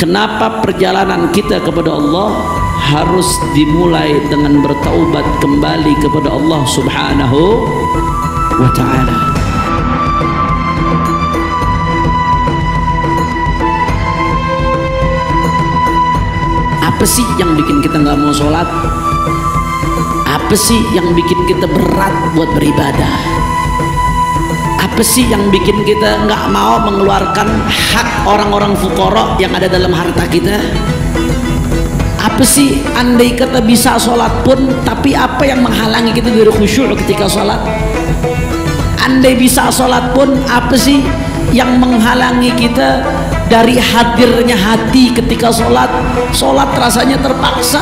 Kenapa perjalanan kita kepada Allah harus dimulai dengan bertaubat kembali kepada Allah Subhanahu wa ta'ala. Apa sih yang bikin kita nggak mau sholat? Apa sih yang bikin kita berat buat beribadah? Apa sih yang bikin kita nggak mau mengeluarkan hak orang-orang fukara yang ada dalam harta kita? Apa sih andai kata bisa sholat pun, tapi apa yang menghalangi kita dari khusyuk ketika sholat? Andai bisa sholat pun, apa sih yang menghalangi kita dari hadirnya hati ketika sholat? Sholat rasanya terpaksa.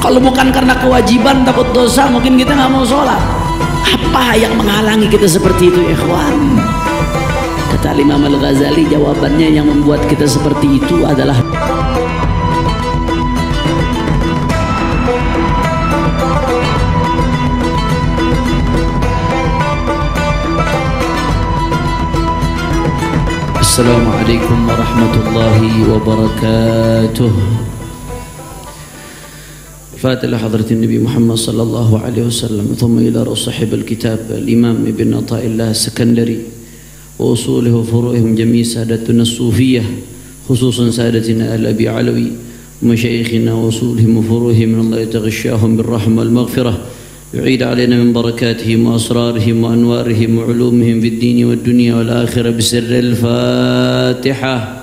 Kalau bukan karena kewajiban takut dosa, mungkin kita nggak mau sholat. Apa yang menghalangi kita seperti itu, ikhwan? Kata Imam Al-Ghazali, jawabannya yang membuat kita seperti itu adalah Assalamualaikum warahmatullahi wabarakatuh. فاتح لحضرة النبي محمد صلى الله عليه وسلم ثم إلى صاحب الكتاب الإمام ابن عطاء الله السكندري وأصوله وفروعهم جميع سادتنا الصوفية خصوصا سادتنا آل أبي علوي ومشايخنا وأصولهم وفروعهم من الله يتغشاهم بالرحمة والمغفرة يعيد علينا من بركاتهم وأسرارهم وأنوارهم وعلومهم في الدين والدنيا والآخرة بسر الفاتحة.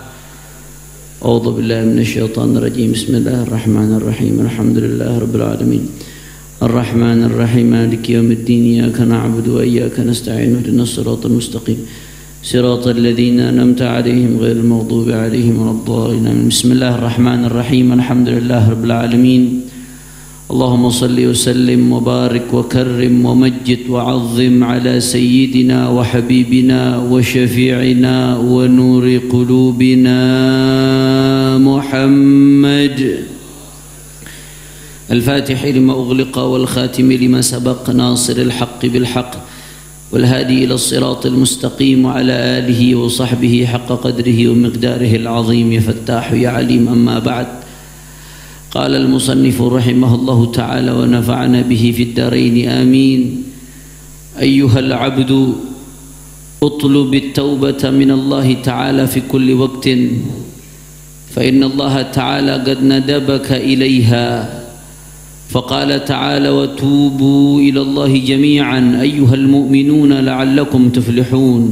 أعوذ بالله من الشيطان الرجيم. بسم الله الرحمن الرحيم. الحمد لله رب العالمين الرحمن الرحيم مالك يوم الدين إياك نعبد وإياك نستعين اهدنا الصراط المستقيم صراط الذين أنعمت عليهم غير المغضوب عليهم ولا الضالين. بسم الله الرحمن الرحيم. الحمد لله رب العالمين. اللهم صل وسلم وبارك وكرم ومجد وعظم على سيدنا وحبيبنا وشفيعنا ونور قلوبنا محمد الفاتح لما أغلق والخاتم لما سبق ناصر الحق بالحق والهادي إلى الصراط المستقيم وعلى آله وصحبه حق قدره ومقداره العظيم. يا فتاح يا عليم. أما بعد، قال المصنف رحمه الله تعالى ونفعنا به في الدارين آمين. أيها العبد اطلب التوبة من الله تعالى في كل وقت، فإن الله تعالى قد ندبك إليها، فقال تعالى وتوبوا إلى الله جميعا أيها المؤمنون لعلكم تفلحون.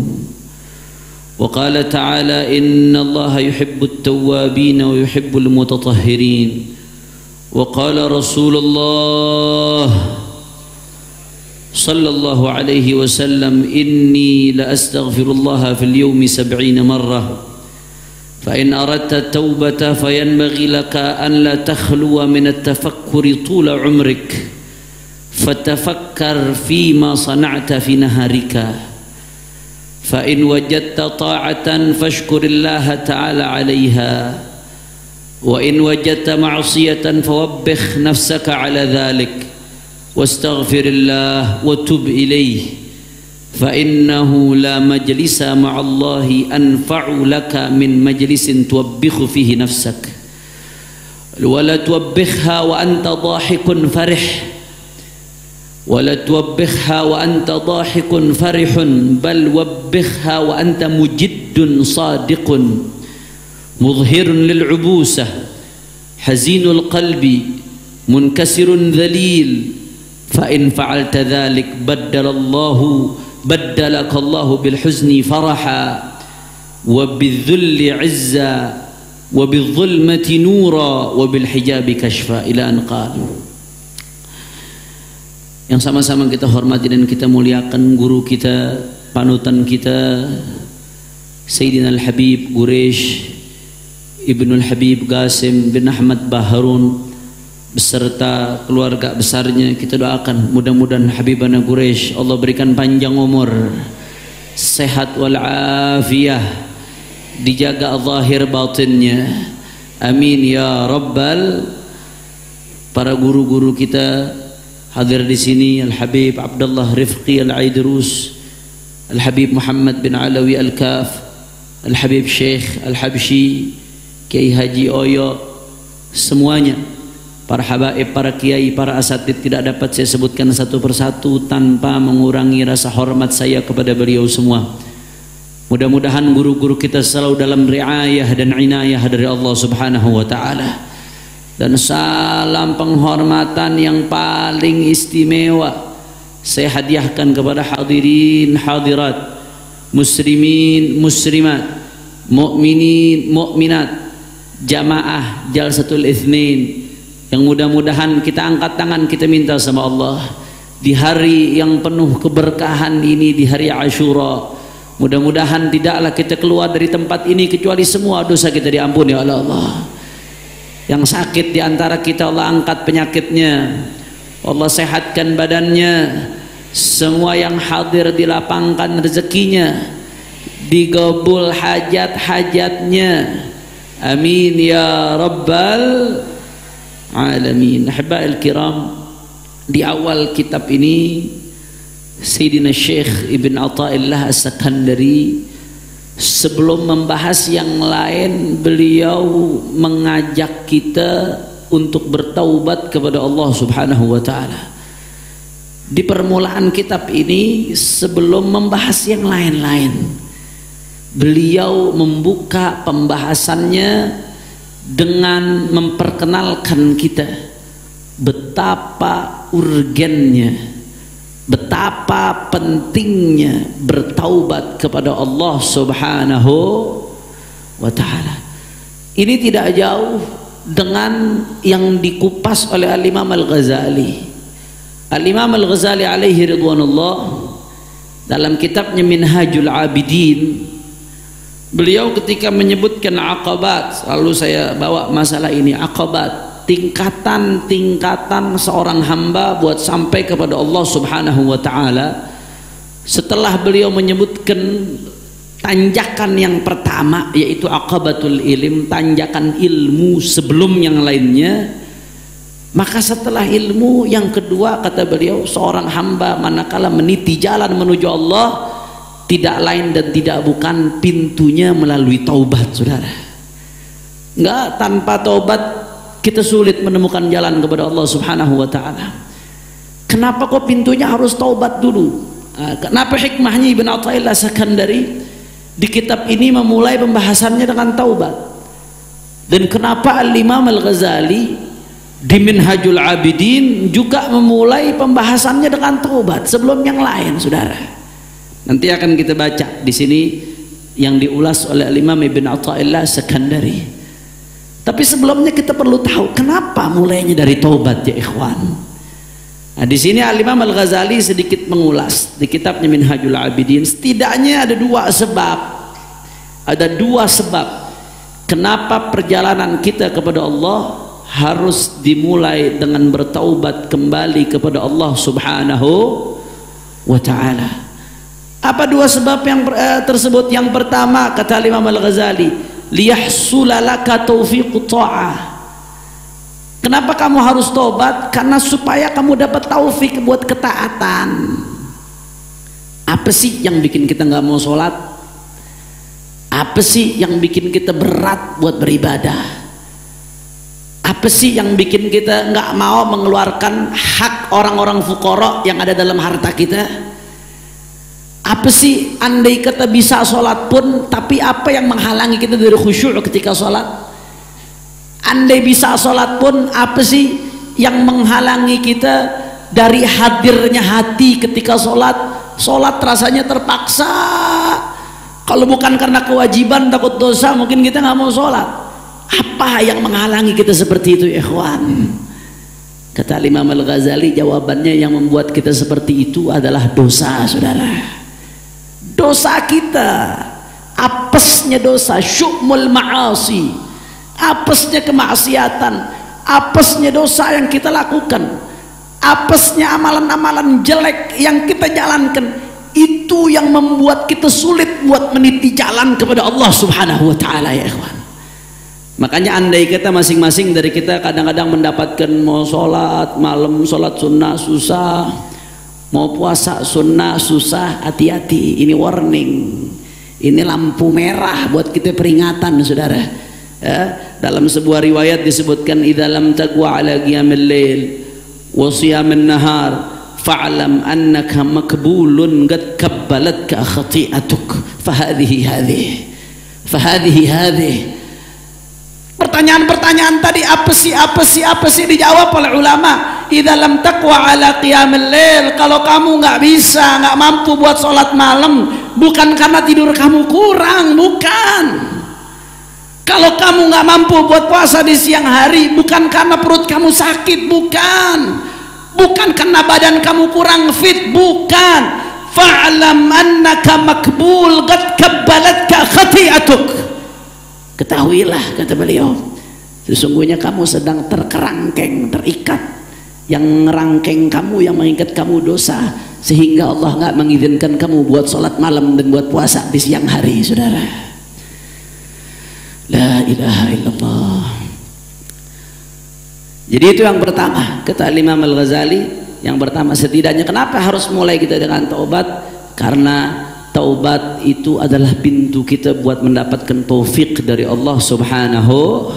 وقال تعالى إن الله يحب التوابين ويحب المتطهرين. وقال رسول الله صلى الله عليه وسلم إني لأستغفر الله في اليوم 70 مرة، فإن أردت التوبة فينبغي لك أن لا تخلو من التفكر طول عمرك، فتفكر فيما صنعت في نهارك، فإن وجدت طاعة فاشكر الله تعالى عليها، وإن وجدت معصية فوبخ نفسك على ذلك واستغفر الله وتب إليه، فإنه لا مجلس مع الله أنفع لك من مجلس توبخ فيه نفسك، ولا توبخها وأنت ضاحك فرح، ولا توبخها وأنت ضاحك فرح، بل وبخها وأنت مجد صادق مظهر للعبوسة حزين القلب منكسر ذليل، فإن فعلت ذلك بدلك الله بالحزن فرحا وبالذل عزا وبالظلمة نورا وبالحجاب كشفا إلى أن قال. Yang sama-sama kita hormati dan kita muliakan guru kita, panutan kita, Sayyidina Al-Habib Quraish Ibnul Habib Qasim bin Ahmad Baharun beserta keluarga besarnya. Kita doakan mudah-mudahan Habibana Quraish Allah berikan panjang umur, sehat wal-afiyah, dijaga zahir batinnya, amin ya rabbal. Para guru-guru kita hadir di sini, Al-Habib Abdullah Rifqi Al-Aidrus, Al-Habib Muhammad bin Alawi Al-Kaf, Al-Habib Syekh Al-Habshi, Kiai Haji Oyo, semuanya, para habaib, para kiai, para asatid, tidak dapat saya sebutkan satu persatu tanpa mengurangi rasa hormat saya kepada beliau semua. Mudah-mudahan guru-guru kita selalu dalam riayah dan inayah dari Allah Subhanahu wa taala. Dan salam penghormatan yang paling istimewa saya hadiahkan kepada hadirin hadirat, muslimin muslimat, mukminin mukminat, jamaah Jalsatul Itsnin, yang mudah-mudahan kita angkat tangan, kita minta sama Allah di hari yang penuh keberkahan ini, di hari Asyura, mudah-mudahan tidaklah kita keluar dari tempat ini kecuali semua dosa kita diampuni oleh Allah. Yang sakit di antara kita Allah angkat penyakitnya, Allah sehatkan badannya. Semua yang hadir dilapangkan rezekinya, digabul hajat-hajatnya, amin ya rabbal alamin. Ahba'il kiram, di awal kitab ini Sayyidina Syekh Ibn Athaillah As-Sakandari sebelum membahas yang lain, beliau mengajak kita untuk bertaubat kepada Allah Subhanahu wa taala. Di permulaan kitab ini, sebelum membahas yang lain-lain, beliau membuka pembahasannya dengan memperkenalkan kita betapa urgennya, betapa pentingnya bertaubat kepada Allah Subhanahu wa taala. Ini tidak jauh dengan yang dikupas oleh Al-Imam Al-Ghazali. Al-Imam Al-Ghazali alaihi ridwanullah, dalam kitabnya Minhajul Abidin, beliau ketika menyebutkan aqabat, lalu saya bawa masalah ini, aqabat, tingkatan-tingkatan seorang hamba buat sampai kepada Allah Subhanahu wa taala. Setelah beliau menyebutkan tanjakan yang pertama, yaitu aqabatul ilm, tanjakan ilmu sebelum yang lainnya, maka setelah ilmu yang kedua, kata beliau, seorang hamba manakala meniti jalan menuju Allah, tidak lain dan tidak bukan pintunya melalui taubat, saudara. Enggak, tanpa taubat kita sulit menemukan jalan kepada Allah Subhanahu wa taala. Kenapa kok pintunya harus taubat dulu? Kenapa hikmahnya Ibn Athaillah Sakandari di kitab ini memulai pembahasannya dengan taubat? Dan kenapa Al-Imam Al-Ghazali di Minhajul Abidin juga memulai pembahasannya dengan taubat sebelum yang lain, saudara? Nanti akan kita baca di sini yang diulas oleh Al-Imam Ibn Athaillah Sakandari. Tapi sebelumnya kita perlu tahu kenapa mulainya dari taubat, ya ikhwan. Nah, di sini Al-Imam Al-Ghazali sedikit mengulas di kitabnya Minhajul Abidin. Setidaknya ada dua sebab. Ada dua sebab kenapa perjalanan kita kepada Allah harus dimulai dengan bertaubat kembali kepada Allah Subhanahu wa taala. Apa dua sebab yang tersebut? Yang pertama, kata Imam Al-Ghazali, liyahsula laka taufiqut ta'ah. Kenapa kamu harus taubat? Karena supaya kamu dapat taufik buat ketaatan. Apa sih yang bikin kita nggak mau sholat? Apa sih yang bikin kita berat buat beribadah? Apa sih yang bikin kita nggak mau mengeluarkan hak orang-orang fuqara yang ada dalam harta kita? Apa sih andai kata bisa sholat pun, tapi apa yang menghalangi kita dari khusyuk ketika sholat? Andai bisa sholat pun, apa sih yang menghalangi kita dari hadirnya hati ketika sholat? Sholat rasanya terpaksa. Kalau bukan karena kewajiban takut dosa, mungkin kita nggak mau sholat. Apa yang menghalangi kita seperti itu, ikhwan? Kata Imam Al-Ghazali, jawabannya yang membuat kita seperti itu adalah dosa, saudara. Dosa kita, apesnya dosa, syu'mul ma'asi, apesnya kemaksiatan, apesnya dosa yang kita lakukan, apesnya amalan-amalan jelek yang kita jalankan, itu yang membuat kita sulit buat meniti jalan kepada Allah Subhanahu wa taala, ya ikhwan. Makanya andai kita masing-masing dari kita kadang-kadang mendapatkan mau sholat malam, sholat sunnah susah, mau puasa sunnah susah, hati-hati, ini warning, ini lampu merah buat kita peringatan, saudara. Dalam sebuah riwayat disebutkan, idza lam taqwa ala qiyamil lail wa siyamin nahar fa'lam annaka makbulun qad kabbalatka khati'atuk fahadhihi hadhihi. Pertanyaan-pertanyaan tadi apa sih dijawab oleh ulama. Idza lam taqwa ala qiyamil lail, kalau kamu nggak bisa, nggak mampu buat sholat malam, bukan karena tidur kamu kurang, bukan. Kalau kamu nggak mampu buat puasa di siang hari, bukan karena perut kamu sakit, bukan karena badan kamu kurang fit, bukan. Fa'lam annaka makbul qad kabbalatka khati'atuk. Ketahuilah, kata beliau, sesungguhnya kamu sedang terkerangkeng, terikat. Yang ngerangkeng kamu, yang mengikat kamu dosa, sehingga Allah nggak mengizinkan kamu buat sholat malam dan buat puasa di siang hari, saudara. La ilaha illallah. Jadi itu yang pertama, kata Imam Al-Ghazali. Yang pertama, setidaknya kenapa harus mulai kita dengan taubat? Karena taubat itu adalah pintu kita buat mendapatkan taufik dari Allah Subhanahu.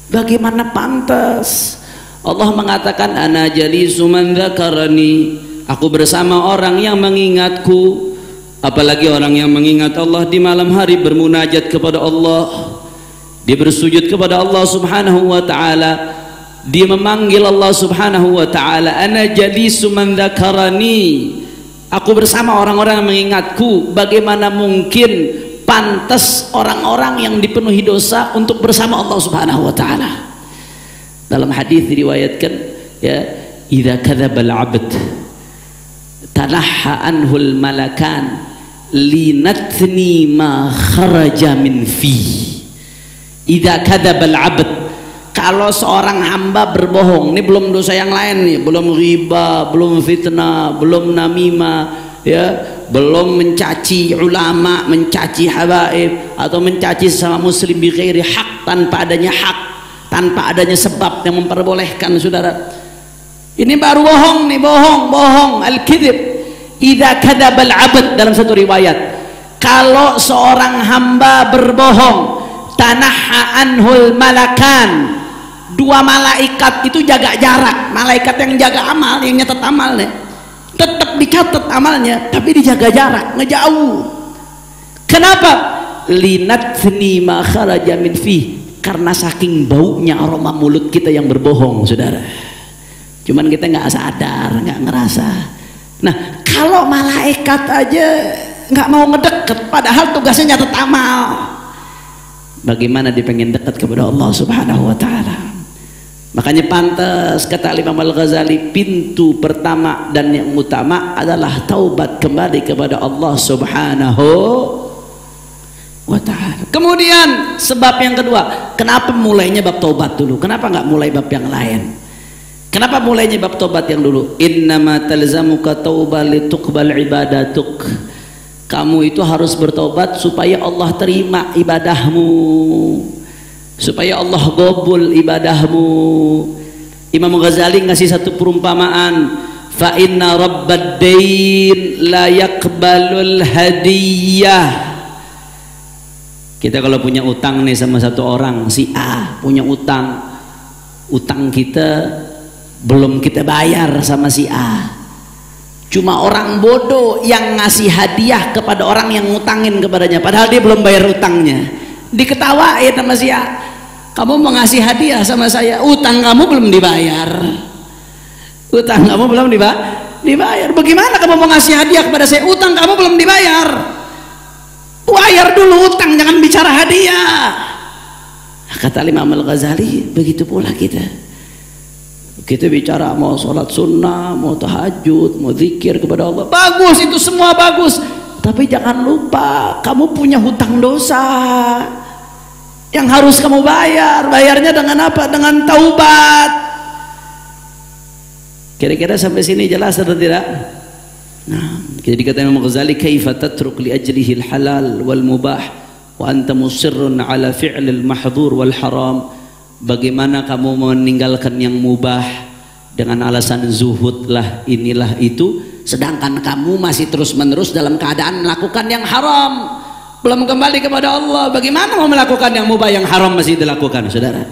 Bagaimana pantas Allah mengatakan, ana jalisu man dzakarani, aku bersama orang yang mengingatku. Apalagi orang yang mengingat Allah di malam hari, bermunajat kepada Allah, dia bersujud kepada Allah Subhanahu wa ta'ala, dia memanggil Allah Subhanahu wa ta'ala, ana jalisu man dzakarani, aku bersama orang-orang yang mengingatku. Bagaimana mungkin pantas orang-orang yang dipenuhi dosa untuk bersama Allah Subhanahu wa ta'ala? Dalam hadis diriwayatkan, ya, idza kadzdzabal 'abd tanahha anhul malakan linatni ma kharaja min fi. Idza kadzdzabal 'abd, kalau seorang hamba berbohong, ini belum dosa yang lain nih, belum riba, belum fitnah, belum namimah, ya, belum mencaci ulama, mencaci habaib, atau mencaci sama muslim bi ghairi hak, tanpa adanya hak, tanpa adanya sebab yang memperbolehkan, saudara. Ini baru bohong nih, bohong, al-kadzib. Idza kadzdzabal 'abd, dalam satu riwayat, kalau seorang hamba berbohong, tanahha anhul malakan, dua malaikat itu jaga jarak. Malaikat yang jaga amal, yang nyatet amalnya, tetap dicatat amalnya, tapi dijaga jarak, ngejauh. Kenapa? Linatni ma kharaja min fi, karena saking baunya aroma mulut kita yang berbohong, saudara. Cuman kita nggak sadar, nggak ngerasa. Nah, kalau malaikat aja nggak mau ngedeket, padahal tugasnya nyatet amal, bagaimana dia pengen dekat kepada Allah Subhanahu wa ta'ala? Makanya pantas, kata Imam Al-Ghazali, pintu pertama dan yang utama adalah taubat, kembali kepada Allah Subhanahu wa ta'ala. Kemudian sebab yang kedua, kenapa mulainya bab taubat dulu? Kenapa nggak mulai bab yang lain? Kenapa mulainya bab taubat yang dulu? Innama talzamuka taubah lituqbal ibadatuk. Kamu itu harus bertobat supaya Allah terima ibadahmu, supaya Allah gobul ibadahmu. Imam Ghazali ngasih satu perumpamaan, fa inna rabbad dain la yaqbalul hadiyah. Kita kalau punya utang nih sama satu orang, si A punya utang kita belum kita bayar sama si A, cuma orang bodoh yang ngasih hadiah kepada orang yang ngutangin kepadanya, padahal dia belum bayar utangnya, diketawain sama si A. Kamu mau ngasih hadiah sama saya, utang kamu belum dibayar, utang kamu belum dibayar. Bagaimana kamu mau ngasih hadiah kepada saya, utang kamu belum dibayar? Bayar dulu utang, jangan bicara hadiah. Kata Imam Al-Ghazali, begitu pula kita bicara mau sholat sunnah, mau tahajud, mau zikir kepada Allah, bagus, itu semua bagus, tapi jangan lupa kamu punya hutang dosa yang harus kamu bayar. Bayarnya dengan apa? Dengan taubat. Kira-kira sampai sini jelas atau tidak? Nah, jadi kata Imam Ghazali, kaifa tatruk li ajlihi al-halal wal mubah wa anta musirrun ala fi'lil mahdhur wal haram. Bagaimana kamu meninggalkan yang mubah dengan alasan zuhud lah, inilah itu, sedangkan kamu masih terus menerus dalam keadaan melakukan yang haram. belum kembali kepada Allah, bagaimana mau melakukan yang mubah, yang haram masih dilakukan, saudara?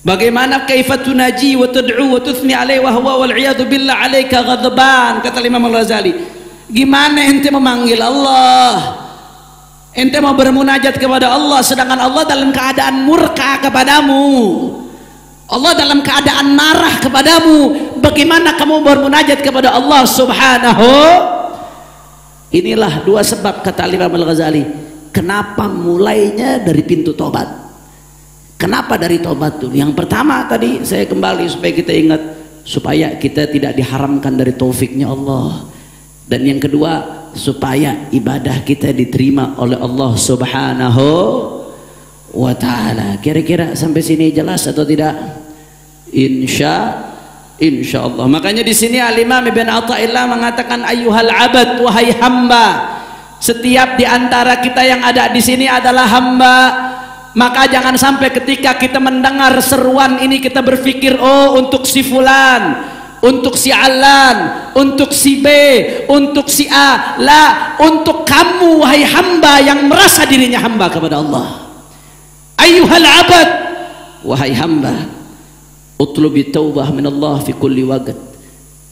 Bagaimana kaifa tunaji wa tad'u wa tuthni alaihi wa huwa wal iyadu billah alaika ghadban, kata Imam Al-Ghazali. Gimana ente memanggil Allah, ente mau bermunajat kepada Allah, sedangkan Allah dalam keadaan murka kepadamu, Allah dalam keadaan marah kepadamu. Bagaimana kamu bermunajat kepada Allah subhanahu? Inilah dua sebab, kata Imam Al-Ghazali, kenapa mulainya dari pintu tobat. Kenapa dari tobat dulu? Yang pertama tadi saya kembali supaya kita ingat, supaya kita tidak diharamkan dari taufiknya Allah. Dan yang kedua, supaya ibadah kita diterima oleh Allah subhanahu wa ta'ala. Kira-kira sampai sini jelas atau tidak? Insya Allah. Makanya di sini Al-Imam Ibn Athaillah mengatakan, ayyuhal abad, wahai hamba. Setiap di antara kita yang ada di sini adalah hamba. Maka jangan sampai ketika kita mendengar seruan ini kita berpikir, oh untuk si fulan, untuk si Alan, untuk si B, untuk si A. La, untuk kamu wahai hamba yang merasa dirinya hamba kepada Allah. Ayyuhal abad, wahai hamba, utlubi taubah minallah fi kulli waqt.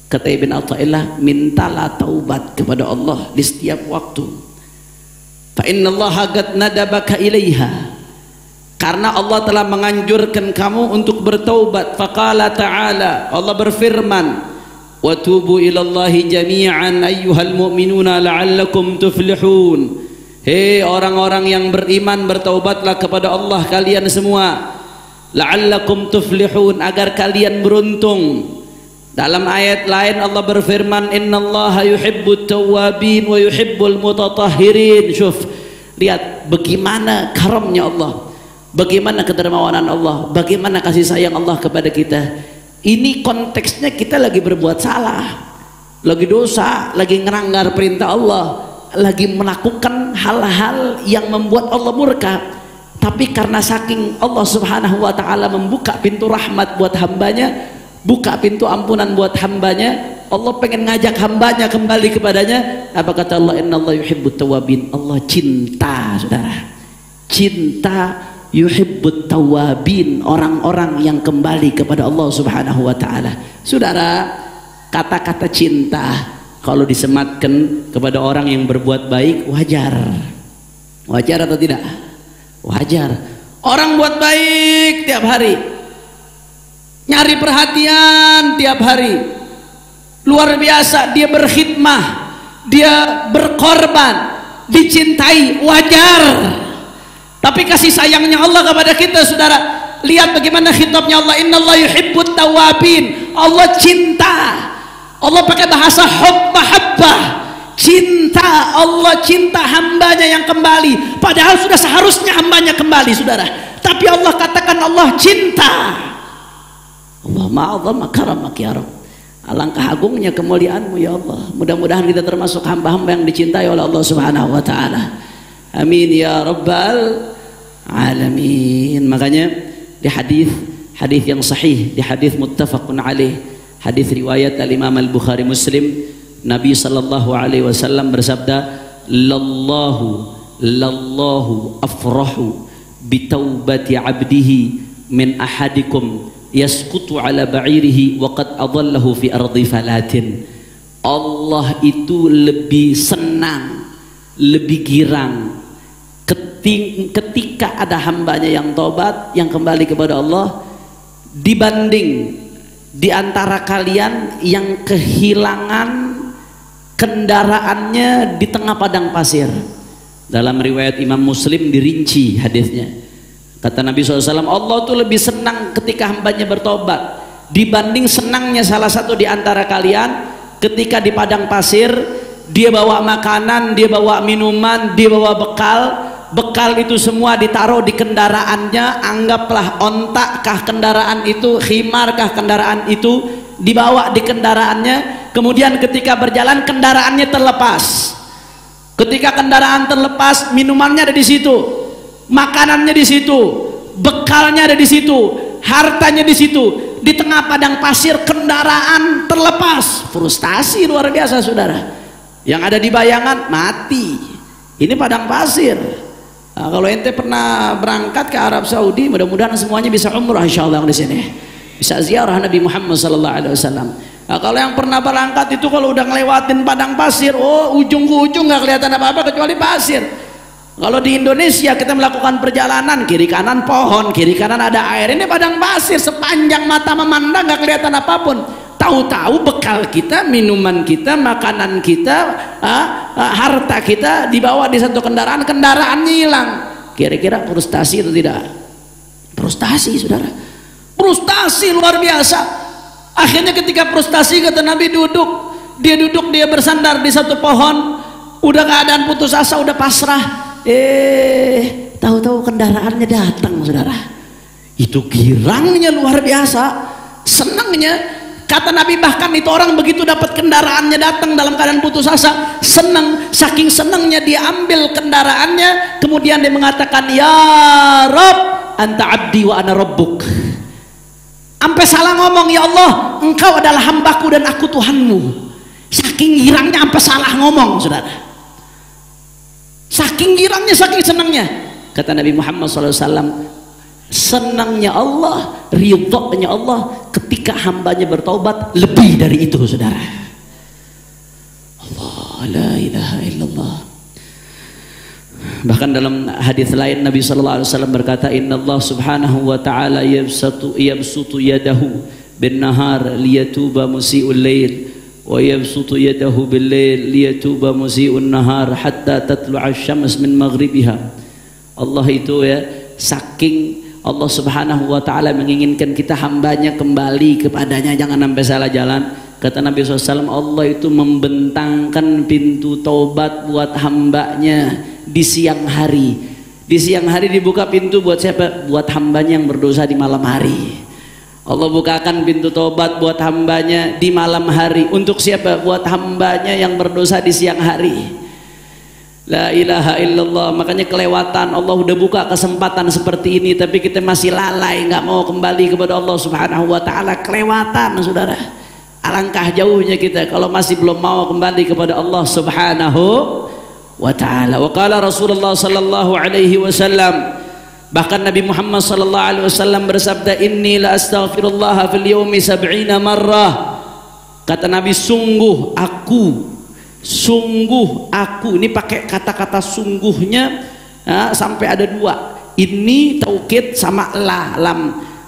Kata Ibn Athaillah, mintalah taubat kepada Allah di setiap waktu. Fa innallaha qad nadabaka ilaiha, karena Allah telah menganjurkan kamu untuk bertaubat. Faqala ta'ala, Allah berfirman, wa tubu ilallahi jami'an ayyuhal mu'minuna la'allakum tuflihun. Hei orang-orang yang beriman, bertaubatlah kepada Allah kalian semua, la'allakum tuflihun, agar kalian beruntung. Dalam ayat lain Allah berfirman, innallaha yuhibbut tawwabin wa yuhibbul mutatahhirin. Syuf, lihat bagaimana karamnya Allah, bagaimana kedermawanan Allah, bagaimana kasih sayang Allah kepada kita. Ini konteksnya kita lagi berbuat salah, lagi dosa, lagi ngelanggar perintah Allah, lagi melakukan hal-hal yang membuat Allah murka. Tapi karena saking Allah subhanahu wa ta'ala membuka pintu rahmat buat hambanya, buka pintu ampunan buat hambanya, Allah pengen ngajak hambanya kembali kepadanya. Apa kata Allah? Innallaha yuhibbut tawwabin. Allah cinta, saudara, cinta yuhibbut tawwabin, orang-orang yang kembali kepada Allah subhanahu wa ta'ala. Saudara, kata-kata cinta kalau disematkan kepada orang yang berbuat baik, wajar. Wajar atau tidak? Wajar. Orang buat baik tiap hari, nyari perhatian tiap hari, luar biasa, dia berkhidmah, dia berkorban, dicintai, wajar. Tapi kasih sayangnya Allah kepada kita, saudara, lihat bagaimana khitabnya Allah, innallaha yuhibbut tawwabin. Allah cinta, Allah pakai bahasa hubb, mahabbah, cinta. Allah cinta hambanya yang kembali, padahal sudah seharusnya hambanya kembali, saudara. Tapi Allah katakan Allah cinta. Allah ma'azama karamak ya Rabb. Alangkah agungnya kemuliaanmu ya Allah. Mudah-mudahan kita termasuk hamba-hamba yang dicintai oleh Allah subhanahu wa ta'ala. Amin ya Rabbal alamin. Makanya di hadis yang sahih, di hadis muttafaqun alaih, hadis riwayat al-Imam al-Bukhari Muslim, Nabi sallallahu alaihi wasallam bersabda, lallahu afrahu bitaubati abdihi min ahadikum yasqutu ala ba'irihi wa qad adallahu fi ardi falatin. Allah itu lebih senang, lebih girang ketika ada hambanya yang tobat, yang kembali kepada Allah, dibanding di antara kalian yang kehilangan kendaraannya di tengah padang pasir. Dalam riwayat Imam Muslim dirinci hadisnya. Kata Nabi SAW, Allah itu lebih senang ketika hambanya bertobat dibanding senangnya salah satu di antara kalian ketika di padang pasir, dia bawa makanan, dia bawa minuman, dia bawa bekal itu semua ditaruh di kendaraannya. Anggaplah ontakkah kendaraan itu, khimarkah kendaraan itu, dibawa di kendaraannya. Kemudian ketika berjalan kendaraannya terlepas. Ketika kendaraan terlepas, minumannya ada di situ, makanannya di situ, bekalnya ada di situ, hartanya di situ. Di tengah padang pasir kendaraan terlepas. Frustasi luar biasa, saudara. Yang ada di bayangan mati, Ini padang pasir. Nah, kalau ente pernah berangkat ke Arab Saudi, mudah-mudahan semuanya bisa umrah insyaallah di sini. Bisa ziarah Nabi Muhammad sallallahu alaihi wasallam. Nah, kalau yang pernah berangkat itu kalau udah ngelewatin padang pasir, oh ujung ke ujung nggak kelihatan apa-apa kecuali pasir. Kalau di Indonesia kita melakukan perjalanan, kiri kanan pohon, kiri kanan ada air, ini padang pasir, sepanjang mata memandang nggak kelihatan apapun. Tahu-tahu bekal kita, minuman kita, makanan kita, harta kita dibawa di satu kendaraan, kendaraannya hilang. Kira-kira frustasi atau tidak? Frustasi, saudara. Frustasi luar biasa. Akhirnya ketika frustasi, kata Nabi, dia bersandar di satu pohon, udah keadaan putus asa, udah pasrah. Tahu-tahu kendaraannya datang, saudara. Itu girangnya luar biasa, senangnya. Kata Nabi, bahkan itu orang begitu dapat kendaraannya datang dalam keadaan putus asa, senang, saking senangnya dia ambil kendaraannya, kemudian dia mengatakan, ya Rabb, anta abdi wa ana rabbuk. Sampai salah ngomong, ya Allah, engkau adalah hambaku dan aku Tuhanmu. Saking girangnya sampai salah ngomong, saudara. Saking girangnya, saking senangnya. Kata Nabi Muhammad SAW, senangnya Allah, ridhonya Allah ketika hambanya bertaubat lebih dari itu, saudara. Allah, la ilaha illallah. Bahkan dalam hadis lain Nabi sallallahu alaihi wasallam berkata, inna Allah subhanahu wa ta'ala yabsutu yadahu bin nahar liyatuba musi'ul lail wa yabsutu yadahu bil lail liyatuba musi'un nahar hatta tatlu'a asy-syams min maghribiha. Allah itu ya, saking Allah subhanahu wa ta'ala menginginkan kita hambanya kembali kepadanya, jangan sampai salah jalan. Kata Nabi SAW, Allah itu membentangkan pintu taubat buat hambanya di siang hari. Di siang hari dibuka pintu buat siapa? Buat hambanya yang berdosa di malam hari. Allah bukakan pintu taubat buat hambanya di malam hari. Untuk siapa? Buat hambanya yang berdosa di siang hari. La ilaha illallah. Makanya kelewatan, Allah udah buka kesempatan seperti ini tapi kita masih lalai, nggak mau kembali kepada Allah subhanahu wa ta'ala. Kelewatan, saudara. Alangkah jauhnya kita kalau masih belum mau kembali kepada Allah subhanahu wa ta'ala. Wa qala Rasulullah sallallahu alaihi wasallam, bahkan Nabi Muhammad sallallahu alaihi wasallam bersabda, inni la astaghfirullah fil yaumi 70 marrah. Kata Nabi, sungguh aku, ini pakai kata-kata sungguhnya sampai ada dua. Ini taukid sama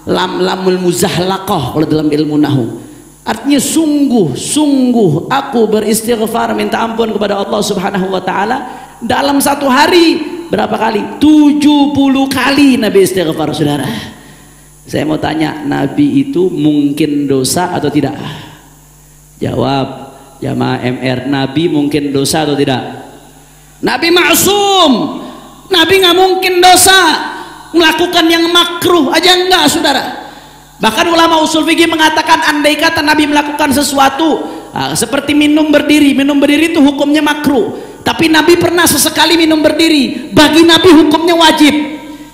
lamul muzahlaqah kalau dalam ilmu nahwu. Artinya sungguh aku beristighfar, minta ampun kepada Allah subhanahu wa ta'ala dalam satu hari. Berapa kali? 70 kali Nabi istighfar, saudara. Saya mau tanya, Nabi itu mungkin dosa atau tidak? Jawab jamaah MR, Nabi mungkin dosa atau tidak? Nabi maksum. Nabi nggak mungkin dosa. Melakukan yang makruh aja enggak, saudara. Bahkan ulama usul fikih mengatakan, andai kata Nabi melakukan sesuatu seperti minum berdiri itu hukumnya makruh, tapi Nabi pernah sesekali minum berdiri, bagi Nabi hukumnya wajib.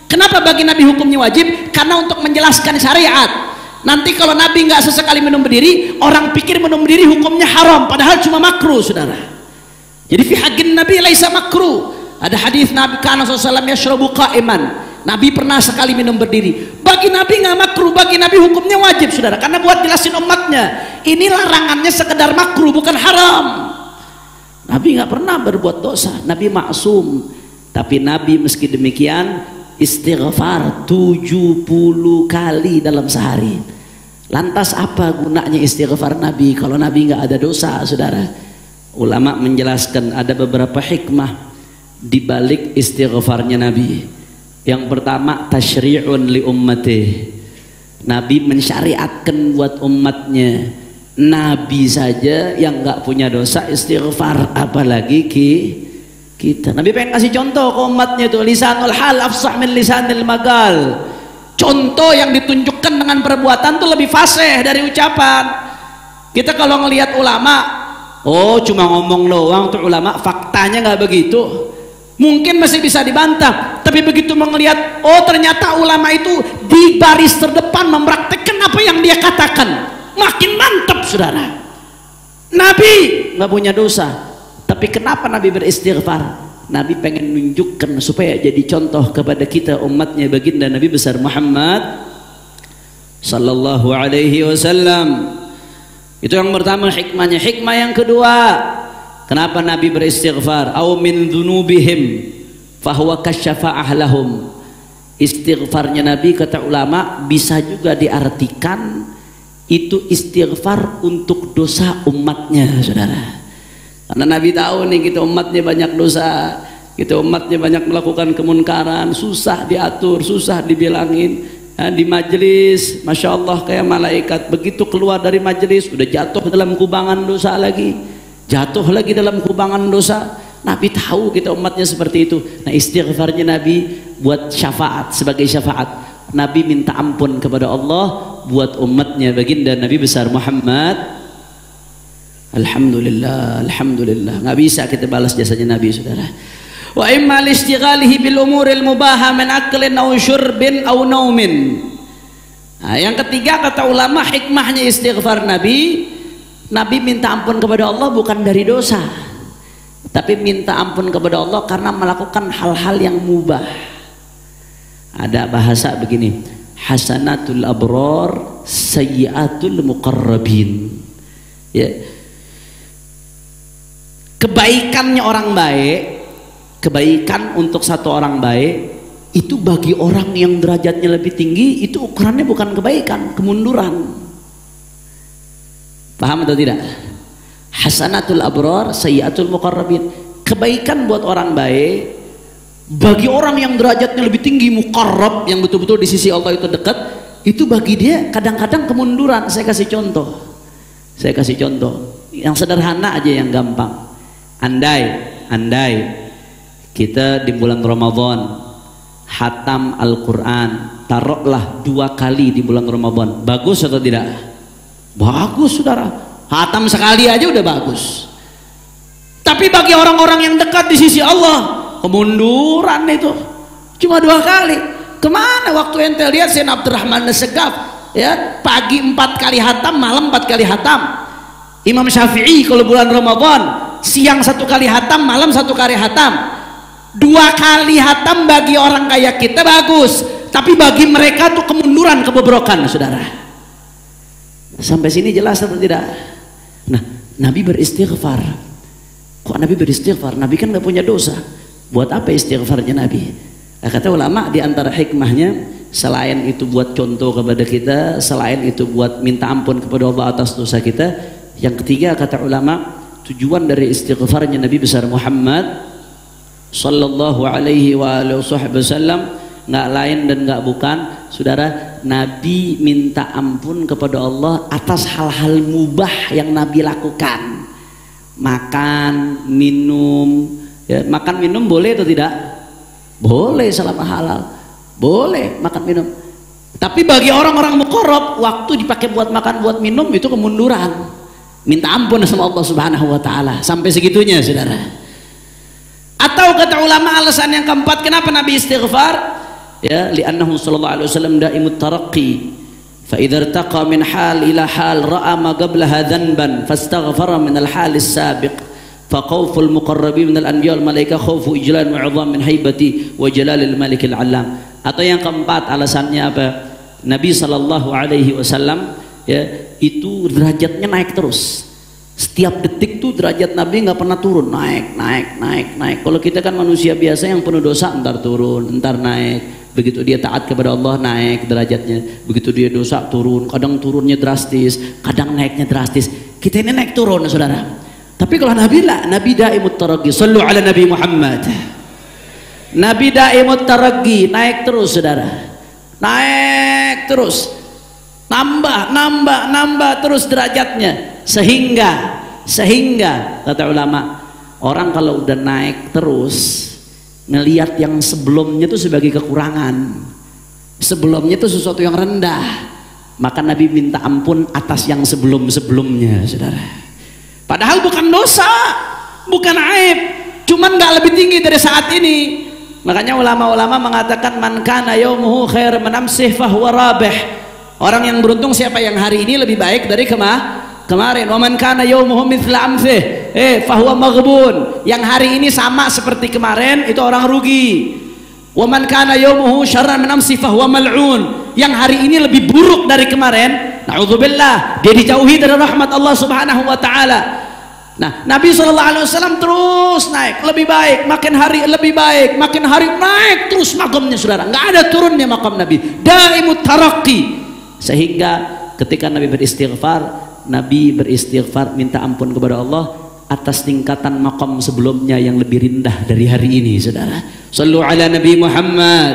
Kenapa bagi Nabi hukumnya wajib? Karena untuk menjelaskan syariat. Nanti kalau Nabi nggak sesekali minum berdiri, orang pikir minum berdiri hukumnya haram, padahal cuma makruh, saudara. Jadi fi haqqin Nabi laisa makruh. Ada hadis Nabi kana sallallahu alaihi wasallam qa'iman. Nabi pernah sekali minum berdiri. Bagi Nabi nggak makruh, bagi Nabi hukumnya wajib, saudara. Karena buat jelasin umatnya, ini larangannya sekedar makruh, bukan haram. Nabi nggak pernah berbuat dosa, Nabi maksum. Tapi Nabi meski demikian istighfar 70 kali dalam sehari. Lantas apa gunanya istighfar Nabi kalau Nabi nggak ada dosa, saudara? Ulama menjelaskan ada beberapa hikmah di balik istighfarnya Nabi. Yang pertama, tasyri'un li ummati. Nabi mensyariatkan buat umatnya. Nabi saja yang nggak punya dosa istighfar, apalagi kita. Nabi pengen kasih contoh ke umatnya tuh, lisanul hal afsah min lisanil magal. Contoh yang ditunjukkan dengan perbuatan tuh lebih fasih dari ucapan. Kita kalau ngelihat ulama, oh cuma ngomong doang tuh ulama, faktanya nggak begitu, mungkin masih bisa dibantah. Tapi begitu melihat, oh ternyata ulama itu di baris terdepan mempraktekkan apa yang dia katakan, makin mantap, saudara. Nabi nggak punya dosa, tapi kenapa Nabi beristighfar? Nabi pengen nunjukkan supaya jadi contoh kepada kita umatnya baginda Nabi besar Muhammad sallallahu alaihi wasallam. Itu yang pertama hikmahnya. Hikmah yang kedua, kenapa Nabi beristighfar? Au min dzunubihim fahuwa kasyafa'ah lahum. Istighfarnya Nabi kata ulama bisa juga diartikan itu istighfar untuk dosa umatnya, saudara. Karena Nabi tahu nih kita umatnya banyak dosa, kita umatnya banyak melakukan kemunkaran, susah diatur, susah dibilangin. Di majelis, masya Allah kayak malaikat, begitu keluar dari majelis udah jatuh dalam kubangan dosa lagi, jatuh lagi dalam kubangan dosa. Nabi tahu kita umatnya seperti itu. Nah istighfarnya Nabi buat syafaat, sebagai syafaat. Nabi minta ampun kepada Allah buat umatnya baginda Nabi besar Muhammad. Alhamdulillah, alhamdulillah. Nggak bisa kita balas jasanya Nabi, saudara. Wa imma listighalihi bil umuril mubaha min aklin aw syurbin aw naumin. Nah, yang ketiga kata ulama hikmahnya istighfar Nabi, Nabi minta ampun kepada Allah bukan dari dosa, tapi minta ampun kepada Allah karena melakukan hal-hal yang mubah. Ada bahasa begini, hasanatul abrar sayyiatul muqarrabin. Ya. Kebaikannya orang baik, kebaikan untuk satu orang baik itu bagi orang yang derajatnya lebih tinggi itu ukurannya bukan kebaikan, kemunduran. Paham atau tidak? Hasanatul abrar sayyiatul muqarrabin. Kebaikan buat orang baik bagi orang yang derajatnya lebih tinggi, muqarrab, yang betul-betul di sisi Allah itu dekat, itu bagi dia kadang-kadang kemunduran. Saya kasih contoh yang sederhana aja, yang gampang. Andai kita di bulan Ramadan hatam Al-Quran, taruhlah 2 kali di bulan Ramadan, bagus atau tidak? Bagus, saudara. Hatam sekali aja udah bagus. Tapi bagi orang-orang yang dekat di sisi Allah, kemunduran itu. Cuma 2 kali. Kemana waktu ente lihat Sayyidina Abdurrahman As-Segaf, ya, pagi 4 kali hatam, malam 4 kali hatam. Imam Syafi'i kalau bulan Ramadan siang 1 kali hatam, malam 1 kali hatam. 2 kali hatam bagi orang kayak kita bagus, tapi bagi mereka tuh kemunduran, kebobrokan, saudara. Sampai sini jelas atau tidak? Nah, Nabi beristighfar. Kok Nabi beristighfar? Nabi kan gak punya dosa. Buat apa istighfarnya Nabi? Nah, kata ulama di antara hikmahnya, selain itu buat contoh kepada kita, selain itu buat minta ampun kepada Allah atas dosa kita, yang ketiga kata ulama, tujuan dari istighfarnya Nabi besar Muhammad sallallahu alaihi wasallam nggak lain dan nggak bukan, saudara, Nabi minta ampun kepada Allah atas hal-hal mubah yang Nabi lakukan. Makan, minum, ya, makan minum boleh atau tidak? Boleh selama halal, boleh makan minum. Tapi bagi orang-orang muqarrab, waktu dipakai buat makan, buat minum itu kemunduran. Minta ampun sama Allah Subhanahu wa taala. Sampai segitunya, saudara. Atau kata ulama alasan yang keempat kenapa Nabi istighfar? Ya, li'annahu sallallahu alaihi wasallam daimut taraqqi. Fa idza irtaqa min hal ila hal ra'a ma qablaha dhanban fastaghfara min al-hal as-sabiq. Fa khawful muqarrabin min al-anbiya wal malaika khawfu ijlal wa 'idham min haibati wa jalalil malik al-'allam. Atau yang keempat alasannya apa? Nabi sallallahu alaihi wasallam, ya, itu derajatnya naik terus. Setiap detik tuh derajat Nabi nggak pernah turun, naik. Kalau kita kan manusia biasa yang penuh dosa, entar turun, entar naik. Begitu dia taat kepada Allah, naik derajatnya. Begitu dia dosa, turun. Kadang turunnya drastis, kadang naiknya drastis. Kita ini naik turun, saudara. Tapi kalau Nabi lah, Nabi daimut taraqi. Sallu ala Nabi Muhammad. Nabi daimut taraqi, naik terus, saudara. Naik terus. Nambah terus derajatnya, sehingga kata ulama, orang kalau udah naik terus ngelihat yang sebelumnya itu sebagai kekurangan, sebelumnya itu sesuatu yang rendah, maka Nabi minta ampun atas yang sebelumnya, saudara. Padahal bukan dosa, bukan aib, cuman nggak lebih tinggi dari saat ini. Makanya ulama-ulama mengatakan man kana yaumuhu khair min amsih fahuwa rabih. Orang yang beruntung siapa yang hari ini lebih baik dari kemarin. Wa man kana yaumuhu mithla amsih fahuwa maghbun. yang hari ini sama seperti kemarin itu orang rugi. Wa man kana yaumuhu syarran min amsi fahuwa mal'un. Yang hari ini lebih buruk dari kemarin, naudzubillah, dia dijauhi dari rahmat Allah Subhanahu wa taala. Nah, Nabi SAW terus naik, lebih baik, makin hari lebih baik, makin hari naik terus makamnya saudara, nggak ada turunnya makam Nabi, daimut taraqi. Sehingga ketika Nabi beristighfar minta ampun kepada Allah atas tingkatan makam sebelumnya yang lebih rendah dari hari ini saudara. Sallu ala Nabi Muhammad.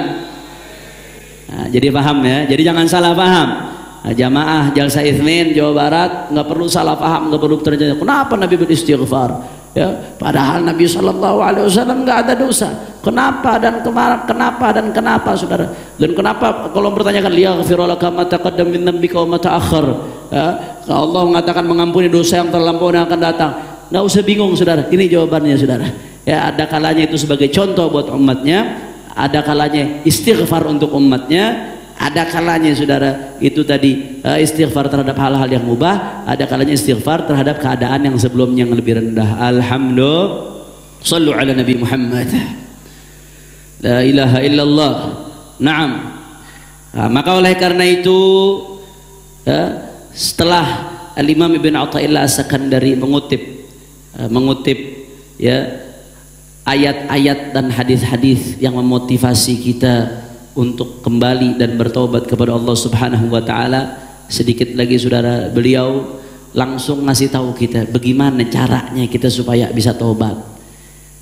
Nah, jadi paham ya, jadi jangan salah paham. Nah, jamaah Jalsa Itsnin Jawa Barat nggak perlu salah paham, nggak perlu terjadi. Kenapa Nabi beristighfar? Ya, padahal Nabi SAW nggak ada dosa. Kenapa dan kenapa saudara? Dan kenapa kalau bertanyakan liyaghfira laka ma taqaddama min dzambika wa ma ta'akhkhar? Ya, kalau Allah mengatakan mengampuni dosa yang terlampau dan akan datang, nggak usah bingung saudara, ini jawabannya saudara. Ya, ada kalanya itu sebagai contoh buat umatnya, ada kalanya istighfar untuk umatnya, ada kalanya saudara itu tadi istighfar terhadap hal-hal yang mubah, ada kalanya istighfar terhadap keadaan yang sebelumnya yang lebih rendah. Alhamdulillah. Sallu ala Nabi Muhammad. La ilaha illallah. Naam. Nah, maka oleh karena itu setelah Al-Imam Ibn Athaillah As-Sakandari mengutip ya ayat-ayat dan hadis-hadis yang memotivasi kita untuk kembali dan bertaubat kepada Allah Subhanahu wa taala, sedikit lagi saudara beliau langsung ngasih tahu kita bagaimana caranya kita supaya bisa taubat,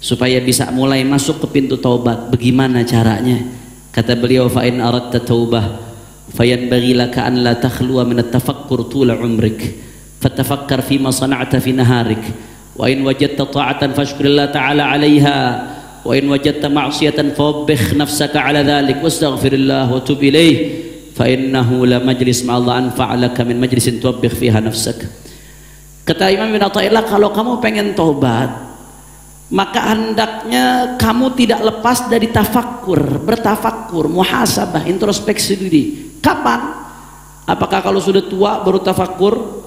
supaya bisa mulai masuk ke pintu taubat. Bagaimana caranya? Kata beliau, fa in aradta taubah fayanbaghi laka an la takhluwa min at-tafakkur tula umrik fatafakkar fima sana'ta fi naharik wa in wajadta ta'atan fashkurillah ta'ala 'alaiha wa in wajadta ma'siyatan fawabbih nafsaka 'ala dhalik wastaghfirillah wa tub ilaih fa innahu la majlis ma'allah anfa'alaka min majlisin tuwabbih fiha nafsak. Kata Imam Ibn Athaillah, kalau kamu pengen taubat maka hendaknya kamu tidak lepas dari tafakkur, bertafakkur, muhasabah, introspeksi diri. Kapan? Apakah kalau sudah tua baru tafakkur?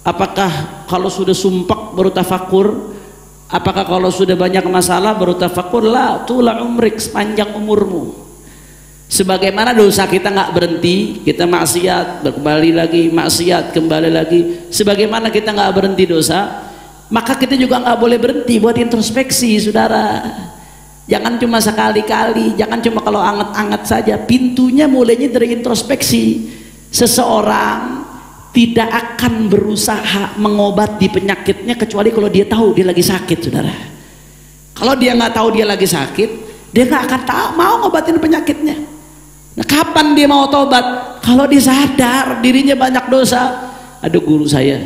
Apakah kalau sudah sumpek baru tafakkur? Apakah kalau sudah banyak masalah baru tafakkur? La, tula umrik, sepanjang umurmu. Sebagaimana dosa kita nggak berhenti, kita maksiat, kembali lagi maksiat, kembali lagi. Sebagaimana kita nggak berhenti dosa, maka kita juga nggak boleh berhenti buat introspeksi, saudara. Jangan cuma sekali-kali, jangan cuma kalau anget-anget saja. Pintunya mulainya dari introspeksi. Seseorang tidak akan berusaha mengobati penyakitnya kecuali kalau dia tahu dia lagi sakit, saudara. Kalau dia nggak tahu dia lagi sakit, dia nggak akan mau ngobatin penyakitnya. Nah, kapan dia mau taubat? Kalau dia sadar dirinya banyak dosa. Ada guru saya,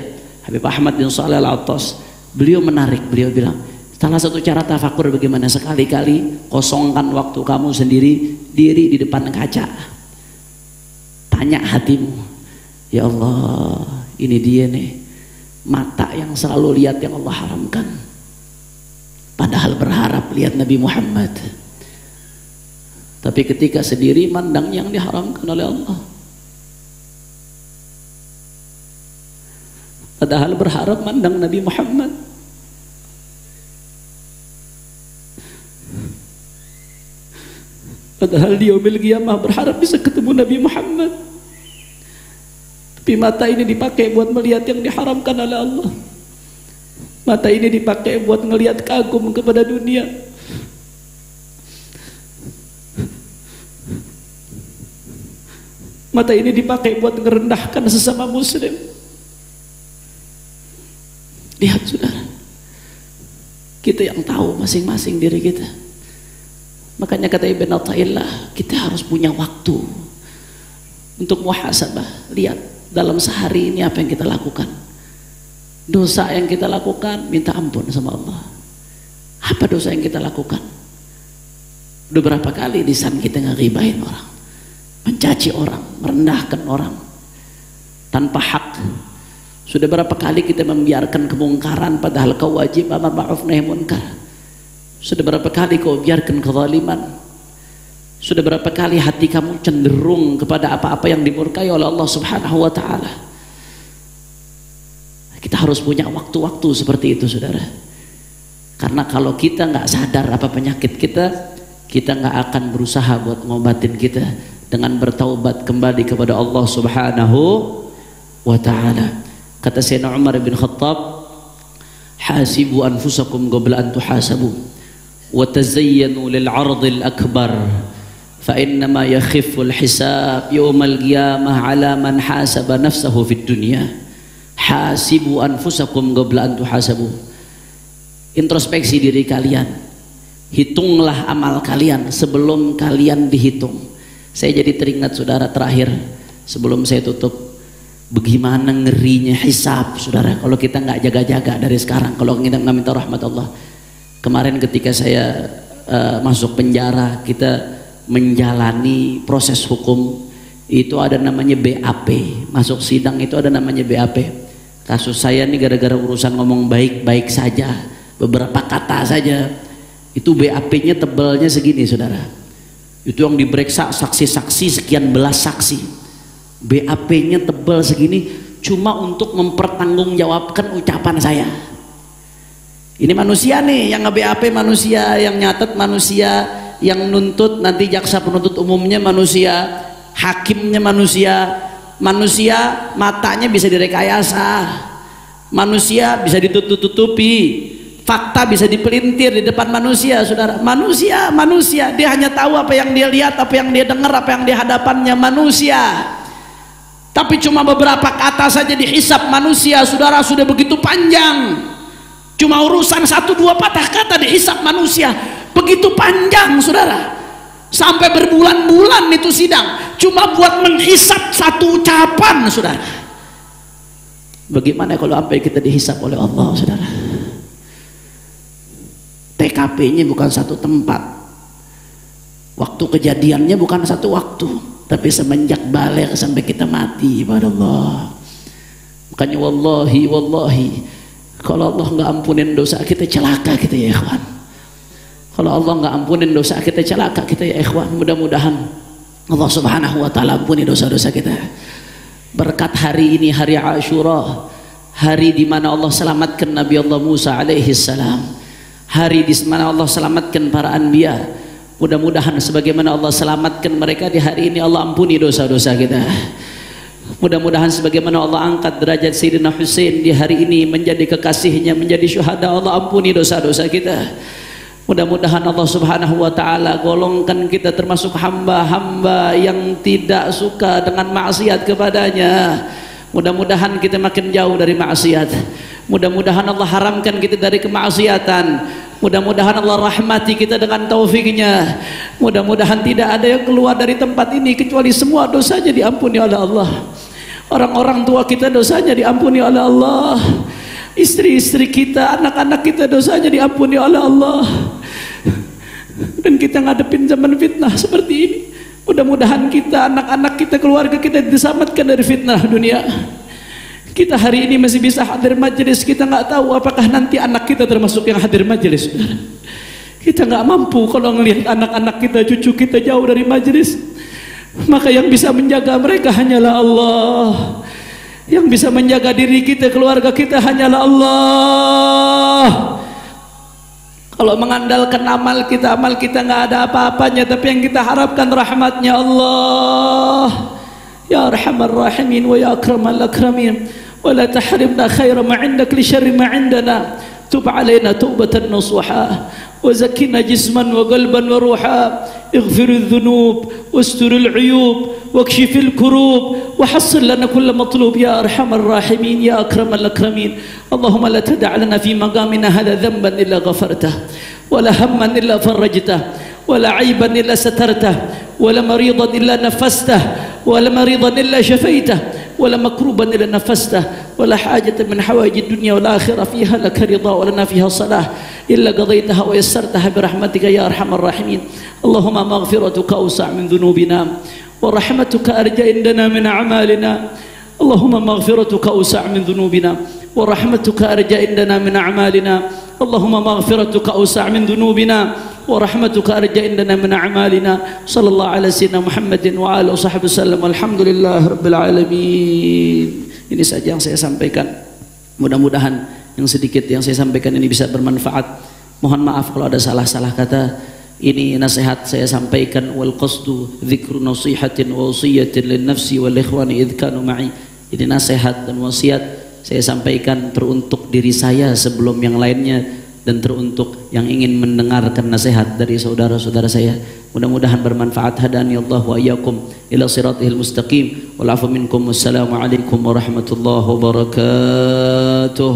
Habib Ahmad bin Shalih Al-Attas, beliau menarik, beliau bilang, salah satu cara tafakur bagaimana sekali-kali kosongkan waktu kamu sendiri, diri di depan kaca, tanya hatimu, ya Allah, ini dia nih mata yang selalu lihat yang Allah haramkan, padahal berharap lihat Nabi Muhammad, tapi ketika sendiri mandang yang diharamkan oleh Allah, padahal berharap mandang Nabi Muhammad. Padahal dia yaumil qiyamah berharap bisa ketemu Nabi Muhammad. Tapi mata ini dipakai buat melihat yang diharamkan oleh Allah. Mata ini dipakai buat ngelihat kagum kepada dunia. Mata ini dipakai buat merendahkan sesama muslim. Lihat saudara, kita yang tahu masing-masing diri kita. Makanya kata Ibn Athaillah, kita harus punya waktu untuk muhasabah. Lihat dalam sehari ini apa yang kita lakukan, dosa yang kita lakukan, minta ampun sama Allah. Apa dosa yang kita lakukan? Udah berapa kali lisan kita ngeribahin orang, mencaci orang, merendahkan orang tanpa hak. Sudah berapa kali kita membiarkan kemungkaran padahal kau wajib amar ma'ruf nahi munkar. Sudah berapa kali kau biarkan kezaliman. Sudah berapa kali hati kamu cenderung kepada apa-apa yang dimurkai oleh Allah Subhanahu wa taala. Kita harus punya waktu-waktu seperti itu, saudara. Karena kalau kita nggak sadar apa penyakit kita nggak akan berusaha buat ngobatin kita dengan bertaubat kembali kepada Allah Subhanahu wa ta'ala. Kata Sayyidina Umar bin Khattab, hasibu anfusakum qabla an tuhasabu wa tazayyanu lil 'ardil akbar fa innama yakhiffu al hisab yawmal qiyamah 'ala man hasaba nafsahu fid dunya. Hasibu anfusakum qabla an tuhasabu. Introspeksi diri kalian, hitunglah amal kalian sebelum kalian dihitung. Saya jadi teringat saudara, terakhir sebelum saya tutup, bagaimana ngerinya hisab saudara kalau kita nggak jaga-jaga dari sekarang, kalau kita nggak minta rahmat Allah. Kemarin ketika saya masuk penjara, kita menjalani proses hukum, itu ada namanya BAP, masuk sidang itu ada namanya BAP. Kasus saya ini gara-gara urusan ngomong baik-baik saja, beberapa kata saja, itu BAP-nya tebalnya segini saudara. Itu yang diperiksa saksi-saksi sekian belas saksi, BAP-nya tebal segini cuma untuk mempertanggungjawabkan ucapan saya. Ini manusia nih yang nge-BAP, manusia yang nyatet, manusia yang nuntut, nanti jaksa penuntut umumnya manusia, hakimnya manusia. Manusia matanya bisa direkayasa, manusia bisa ditutup-tutupi, fakta bisa dipelintir di depan manusia saudara. Manusia dia hanya tahu apa yang dia lihat, apa yang dia dengar, apa yang di hadapannya manusia. Tapi cuma beberapa kata saja dihisap manusia saudara, sudah begitu panjang. Cuma urusan 1-2 patah kata dihisap manusia, begitu panjang saudara, sampai berbulan-bulan itu sidang cuma buat menghisap satu ucapan saudara. Bagaimana kalau sampai kita dihisap oleh Allah saudara? TKP-nya bukan satu tempat, waktu kejadiannya bukan satu waktu, tapi semenjak balik sampai kita mati kepada Allah. Makanya wallahi kalau Allah nggak ampunin dosa kita, celaka kita ya ikhwan. Kalau Allah nggak ampunin dosa kita, celaka kita ya ikhwan. Mudah-mudahan Allah Subhanahu wa ta'ala ampuni dosa-dosa kita. Berkat hari ini, hari Ashura, hari di mana Allah selamatkan Nabi Allah Musa alaihi salam, hari di mana Allah selamatkan para anbiya. Mudah-mudahan sebagaimana Allah selamatkan mereka di hari ini, Allah ampuni dosa-dosa kita. Mudah-mudahan sebagaimana Allah angkat derajat Sayyidina Husain di hari ini menjadi kekasihnya, menjadi syuhada, Allah ampuni dosa-dosa kita. Mudah-mudahan Allah Subhanahu wa ta'ala golongkan kita termasuk hamba-hamba yang tidak suka dengan maksiat kepadanya. Mudah-mudahan kita makin jauh dari maksiat. Mudah-mudahan Allah haramkan kita dari kemaksiatan. Mudah-mudahan Allah rahmati kita dengan taufiknya. Mudah-mudahan tidak ada yang keluar dari tempat ini kecuali semua dosanya diampuni oleh Allah. Orang-orang tua kita dosanya diampuni oleh Allah. Istri-istri kita, anak-anak kita dosanya diampuni oleh Allah. Dan kita ngadepin zaman fitnah seperti ini, mudah-mudahan kita, anak-anak kita, keluarga kita diselamatkan dari fitnah dunia. Kita hari ini masih bisa hadir majelis, kita nggak tahu apakah nanti anak kita termasuk yang hadir majelis. Kita nggak mampu kalau ngelihat anak-anak kita, cucu kita jauh dari majelis. Maka yang bisa menjaga mereka hanyalah Allah. Yang bisa menjaga diri kita, keluarga kita hanyalah Allah. Kalau mengandalkan amal kita nggak ada apa-apanya, tapi yang kita harapkan rahmatnya Allah. Ya Arhamar Rahimin wa ya Akramal Akramin, wa la tahrimna khaira ma 'indak li syarri ma 'indana. Tub 'alaina taubatan nasuha wa zakkina jisman wa qalban wa ruha. اغفر الذنوب واستر العيوب واكشف الكروب وحصل لنا كل مطلوب يا أرحم الراحمين يا أكرم الأكرمين. اللهم لا تدع لنا في مقامنا هذا ذنبا إلا غفرته ولا هما إلا فرجته ولا عيبا إلا سترته ولا مريضا إلا نفسته ولا مريضا إلا شفيته ولا مكروبا إلا نفسته ولا حاجة من حوائج الدنيا والآخرة فيها لك رضا ولنا فيها صلاة إلا قضيتها ويسرتها برحمتك يا أرحم الراحمين. اللهم مغفرتك أوسع من ذنوبنا ورحمتك أرجى عندنا من أعمالنا. اللهم مغفرتك أوسع من ذنوبنا ورحمتك أرجى عندنا من أعمالنا. اللهم مغفرتك أوسع من ذنوبنا ورحمتك أرجى عندنا من أعمالنا. صلى الله على سيدنا محمد وآله وصحبه وسلم والحمد لله رب العالمين. Ini saja yang saya sampaikan. Mudah-mudahan yang sedikit yang saya sampaikan ini bisa bermanfaat Mohon maaf kalau ada salah-salah kata. Ini nasihat saya sampaikan, wal qasdu dzikru nasihatin wa wasiyatin lin nafsi wal ikhwani idh kanu ma'i. Ini nasihat dan wasiat saya sampaikan teruntuk diri saya sebelum yang lainnya, dan teruntuk yang ingin mendengarkan nasihat dari saudara-saudara saya. Mudah-mudahan bermanfaat. Hadani Allah wa iyyakum ila siratihil mustaqim. Wal afu minkum. Wassalamu alaikum warahmatullahi wabarakatuh.